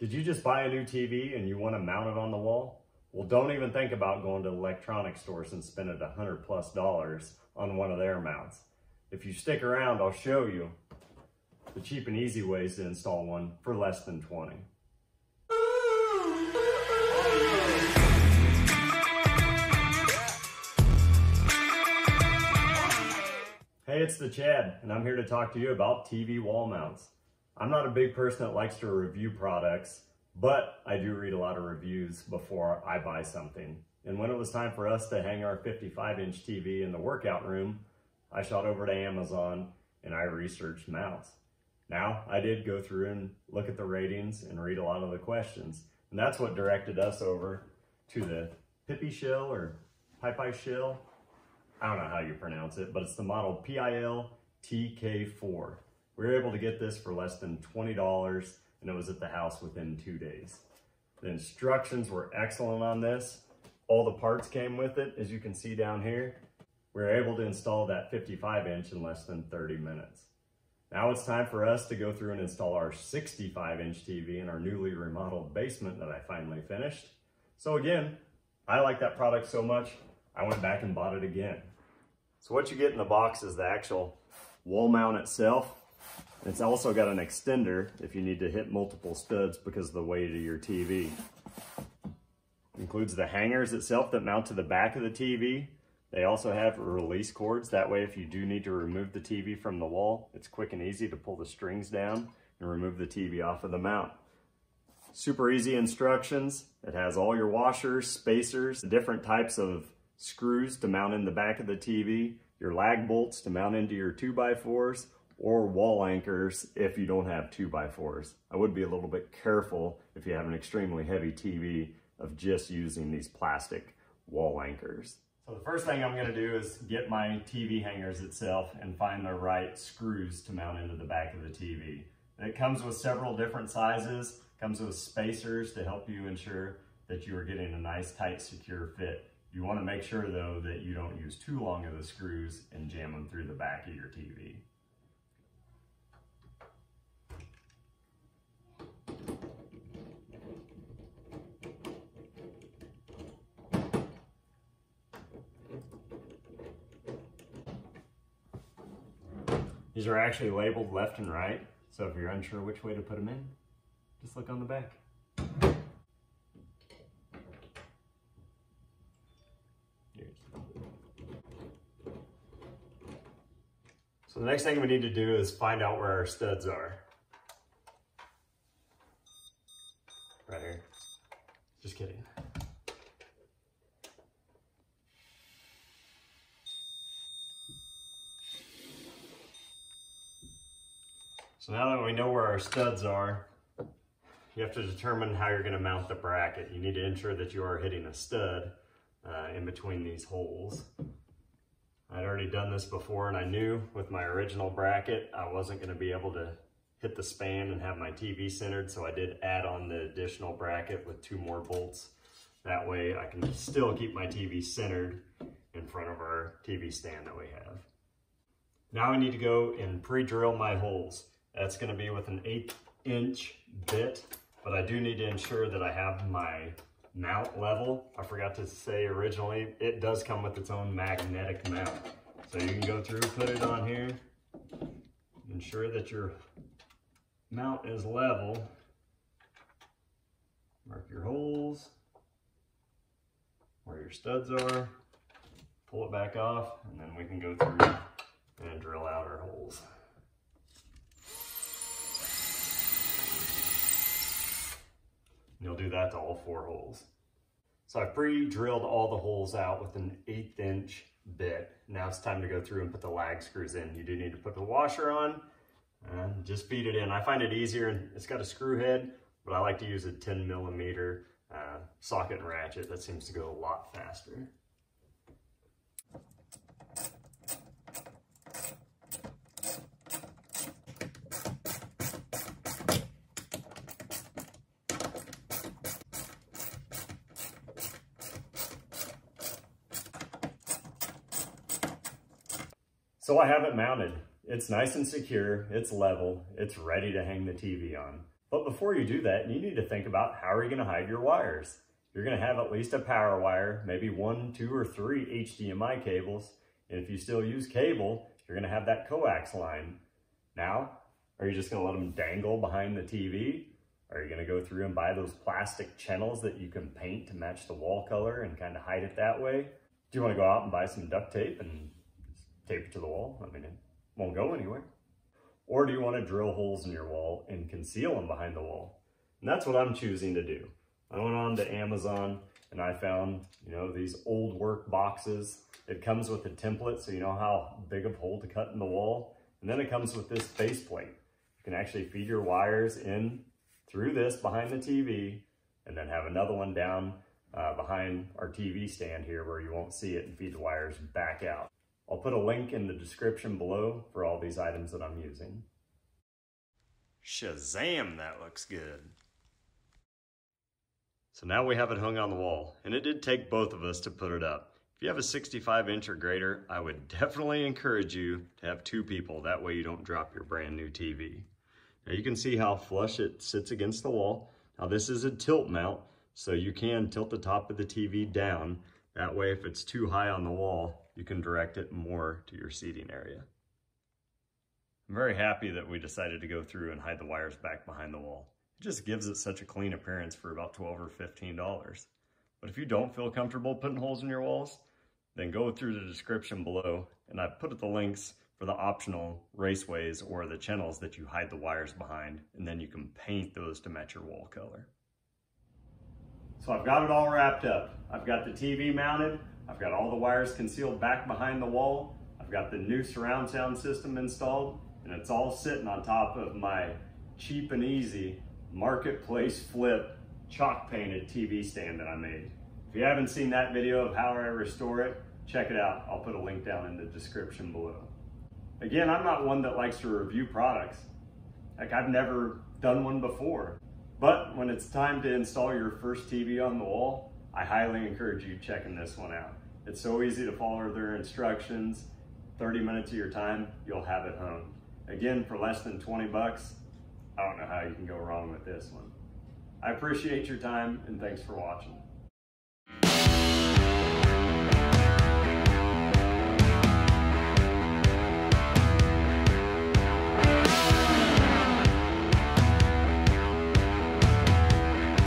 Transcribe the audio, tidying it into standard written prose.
Did you just buy a new TV and you want to mount it on the wall? Well, don't even think about going to electronics stores and spending $100+ on one of their mounts. If you stick around, I'll show you the cheap and easy ways to install one for less than $20. Hey, it's the Chad, and I'm here to talk to you about TV wall mounts. I'm not a big person that likes to review products, but I do read a lot of reviews before I buy something. And when it was time for us to hang our 55-inch TV in the workout room, I shot over to Amazon and I researched mounts. Now, I did go through and look at the ratings and read a lot of the questions. And that's what directed us over to the pipishell or pipishell. I don't know how you pronounce it, but it's the model PIL TK4. We were able to get this for less than $20, and it was at the house within 2 days. The instructions were excellent on this. All the parts came with it, as you can see down here. We were able to install that 55-inch in less than 30 minutes. Now it's time for us to go through and install our 65-inch TV in our newly remodeled basement that I finally finished. So again, I like that product so much, I went back and bought it again. So what you get in the box is the actual wall mount itself. It's also got an extender if you need to hit multiple studs because of the weight of your TV. It includes the hangers itself that mount to the back of the TV. They also have release cords. That way if you do need to remove the TV from the wall, it's quick and easy to pull the strings down and remove the TV off of the mount. Super easy instructions. It has all your washers, spacers, different types of screws to mount in the back of the TV, your lag bolts to mount into your 2x4s, or wall anchors if you don't have 2x4s. I would be a little bit careful if you have an extremely heavy TV of just using these plastic wall anchors. So the first thing I'm gonna do is get my TV hangers itself and find the right screws to mount into the back of the TV. It comes with several different sizes, comes with spacers to help you ensure that you are getting a nice, tight, secure fit. You wanna make sure though that you don't use too long of the screws and jam them through the back of your TV. These are actually labeled left and right, so if you're unsure which way to put them in, just look on the back. So the next thing we need to do is find out where our studs are. Right here. Just kidding. So now that we know where our studs are, you have to determine how you're going to mount the bracket. You need to ensure that you are hitting a stud in between these holes. I'd already done this before, and I knew with my original bracket I wasn't going to be able to hit the span and have my TV centered, so I did add on the additional bracket with 2 more bolts. That way I can still keep my TV centered in front of our TV stand that we have. Now I need to go and pre-drill my holes. That's going to be with an 1/8" bit, but I do need to ensure that I have my mount level. I forgot to say originally, it does come with its own magnetic mount. So you can go through, put it on here, ensure that your mount is level. Mark your holes, where your studs are, pull it back off, and then we can go through and drill out our holes. And you'll do that to all 4 holes. So I've pre-drilled all the holes out with an 1/8" bit. Now it's time to go through and put the lag screws in. You do need to put the washer on and just feed it in. I find it easier, and it's got a screw head, but I like to use a 10mm socket and ratchet. That seems to go a lot faster. So I have it mounted. It's nice and secure, it's level, it's ready to hang the TV on. But before you do that, you need to think about how are you going to hide your wires. You're going to have at least a power wire, maybe 1, 2, or 3 HDMI cables. And if you still use cable, you're going to have that coax line. Now, are you just going to let them dangle behind the TV? Are you going to go through and buy those plastic channels that you can paint to match the wall color and kind of hide it that way? Do you want to go out and buy some duct tape and tape it to the wall? I mean, it won't go anywhere. Or do you want to drill holes in your wall and conceal them behind the wall? And that's what I'm choosing to do. I went on to Amazon and I found, these old work boxes. It comes with a template, so you know how big of a hole to cut in the wall. And then it comes with this faceplate. You can actually feed your wires in through this behind the TV, and then have another one down behind our TV stand here where you won't see it, and feed the wires back out. I'll put a link in the description below for all these items that I'm using. Shazam, that looks good. So now we have it hung on the wall, and it did take both of us to put it up. If you have a 65-inch or greater, I would definitely encourage you to have 2 people. That way you don't drop your brand new TV. Now you can see how flush it sits against the wall. Now this is a tilt mount, so you can tilt the top of the TV down. That way if it's too high on the wall, you can direct it more to your seating area. I'm very happy that we decided to go through and hide the wires back behind the wall. It just gives it such a clean appearance for about $12 or $15. But if you don't feel comfortable putting holes in your walls, then go through the description below, and I've put the links for the optional raceways or the channels that you hide the wires behind, and then you can paint those to match your wall color. So I've got it all wrapped up. I've got the TV mounted, I've got all the wires concealed back behind the wall, I've got the new surround sound system installed, and it's all sitting on top of my cheap and easy marketplace flip chalk painted TV stand that I made. If you haven't seen that video of how I restore it, check it out. I'll put a link down in the description below. Again, I'm not one that likes to review products. Like, I've never done one before. But when it's time to install your first TV on the wall, I highly encourage you checking this one out. It's so easy to follow their instructions. 30 minutes of your time, you'll have it hung. Again, for less than 20 bucks, I don't know how you can go wrong with this one. I appreciate your time, and thanks for watching.